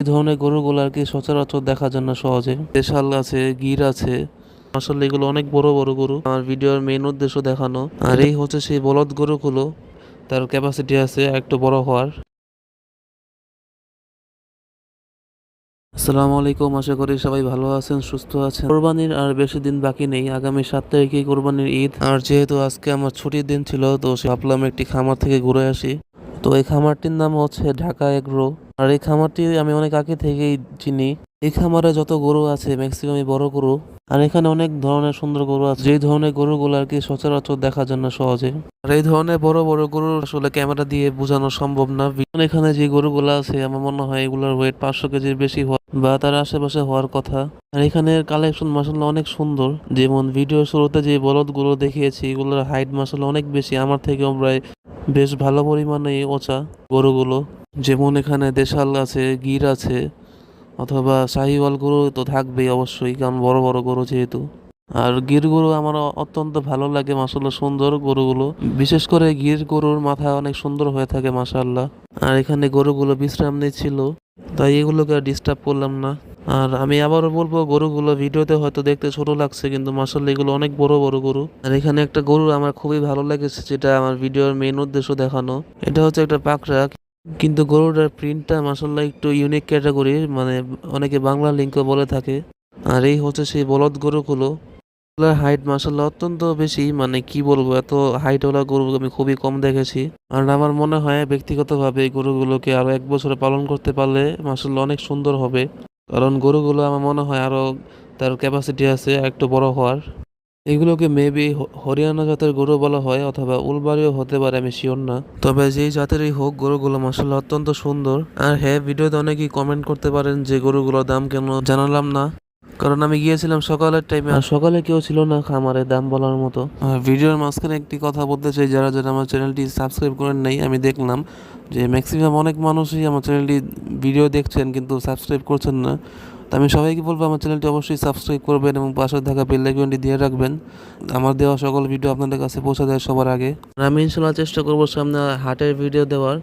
এই ধরনের গরুগুলো আর কি সচরাচর দেখা যায় না সহজে। দেশাল আছে, গির আছে, আসলে এগুলো অনেক বড় বড় গরু। আমার ভিডিওর মেইন উদ্দেশ্য দেখানো। আর এই হচ্ছে সেই বলদ গরুগুলো, তার ক্যাপাসিটি আছে একটু বড় হওয়ার। আসসালামু আলাইকুম, আশা করি সবাই ভালো আছেন, সুস্থ আছেন। কোরবানির আর বেশি দিন বাকি নেই, আগামী 7 তারিখে কোরবানির ঈদ। আর যেহেতু আজকে আমার ছুটির দিন ছিল, তো ভাবলাম একটি খামার থেকে ঘুরে আসি। তো এই খামারটির নাম হচ্ছে ঢাকা এগ্রো। আর এই খামারটি আমি অনেক আগে থেকেই চিনি। এই খামারে যত গরু আছে ম্যাক্সিমামই বড় গরু। আর এখানে অনেক ধরনের সুন্দর গরু আছে, যেই ধরনের গরুগুলো আর কি সচরাচর দেখা যায় না সহজে। আর এই ধরনের বড় বড় গরু আসলে ক্যামেরা দিয়ে বোঝানো সম্ভব না। এখানে যে গরুগুলো আছে আমার মনে হয় এগুলোর ওয়েট 500 কেজির বেশি বা তার আশেপাশে হওয়ার কথা। আর এখানের কালেকশন মাসাল্লাহ অনেক সুন্দর। যেমন ভিডিওর শুরুতে যে বলদগুলো দেখিয়েছি এগুলোর হাইট মাসাল্লাহ অনেক বেশি, আমার থেকেও প্রায় বেশ ভালো পরিমাণে ওচা গরুগুলো। যেমন এখানে দেশাল আছে, গির আছে, অথবা শাহিওয়াল গরু তো থাকবেই অবশ্যই, কারণ বড় বড় গরু যেহেতু। আর গির গরু আমার অত্যন্ত ভালো লাগে, মাসাল্লাহ সুন্দর গরুগুলো। বিশেষ করে গির গরুর মাথা অনেক সুন্দর হয়ে থাকে মাসাল্লাহ। আর এখানে গরুগুলো বিশ্রাম নিচ্ছিল, তাই এগুলোকে আর ডিস্টার্ব করলাম না। আর আমি আবারও বলবো, গরুগুলো ভিডিওতে হয়তো দেখতে ছোট লাগছে, কিন্তু মাসাল্লাহ এগুলো অনেক বড় বড় গরু। আর এখানে একটা গরু আমার খুবই ভালো লেগেছে, যেটা আমার ভিডিওর মেইন উদ্দেশ্য দেখানো। এটা হচ্ছে একটা পাকড়া, কিন্তু গরুটার প্রিন্টটা মাসাল্লাহ একটু ইউনিক ক্যাটাগরির, মানে অনেকে বাংলা লিঙ্কও বলে থাকে। আর এই হচ্ছে সেই বলদ গরুগুলো। এগুলোর হাইট মাসাল্লাহ অত্যন্ত বেশি, মানে কি বলবো, এত হাইট ওলা গরু আমি খুবই কম দেখেছি। আর আমার মনে হয় ব্যক্তিগতভাবে এই গরুগুলোকে আরো 1 বছরে পালন করতে পারলে মাসাল্লাহ অনেক সুন্দর হবে। কারণ গরুগুলো আমার মনে হয় আরো তার ক্যাপাসিটি আছে একটু বড় হওয়ার। এগুলোকে মেবি হরিয়ানা জাতের গরু বলা হয়, অথবা উলবাড়িও হতে পারে, আমি শিওর না। তবে যেই জাতেরই হোক, গরুগুলো মাসাল্লাহ অত্যন্ত সুন্দর। আর হ্যাঁ, ভিডিওতে অনেকেই কমেন্ট করতে পারেন যে গরুগুলোর দাম কেন জানালাম না, কারণ আমি গিয়েছিলাম সকালের টাইমে, আর সকালে কেউ ছিল না খামারে দাম বলার মতো। ভিডিওর মাঝখানে একটি কথা বলতে চাই, যারা যারা আমার চ্যানেলটি সাবস্ক্রাইব করেন নাই, আমি দেখলাম যে ম্যাক্সিমাম অনেক মানুষই আমার চ্যানেলটি ভিডিও দেখছেন কিন্তু সাবস্ক্রাইব করছেন না। তো আমি সবাইকে বলবো আমার চ্যানেলটি অবশ্যই সাবস্ক্রাইব করবেন এবং পাশে থাকা বেল আইকনটি দিয়ে রাখবেন, আমার দেওয়া সকল ভিডিও আপনাদের কাছে পৌঁছে দেয় সবার আগে। আর আমি ইনশাল্লাহ চেষ্টা করবো সামনে হাটের ভিডিও দেওয়ার।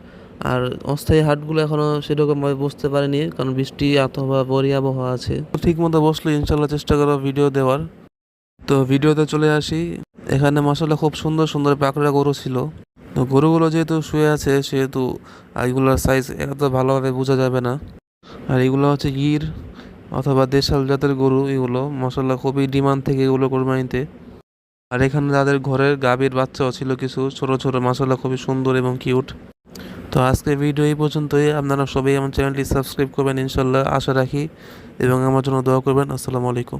আর অস্থায়ী হাটগুলো এখনো সেরকম ভাবে বসতে পারেনি, কারণ বৃষ্টি অথবা বরি আবহাওয়া আছে। ঠিক মতো বসলে ইনশাল্লাহ চেষ্টা করবো ভিডিও দেওয়ার। তো ভিডিওতে চলে আসি। এখানে মাসাল্লাহ খুব সুন্দর সুন্দর পাকড়া গরু ছিল। তো গরুগুলো যেহেতু শুয়ে আছে সেহেতু এগুলোর সাইজ এত ভালোভাবে বোঝা যাবে না। আর এগুলো হচ্ছে গির অথবা দেশাল জাতের গরু। এগুলো মাসাল্লাহ খুবই ডিমান্ড থেকে এগুলো কোরবানিতে। আর এখানে তাদের ঘরের গাভীর বাচ্চাও ছিল কিছু ছোট ছোট, মাসাল্লাহ খুবই সুন্দর এবং কিউট। তো আজকে ভিডিও এই পর্যন্তই। আপনারা সবাই আমার চ্যানেলটি সাবস্ক্রাইব করবেন ইনশাল্লাহ, আশা রাখি, এবং আমার জন্য দোয়া করবেন। আসসালামু আলাইকুম।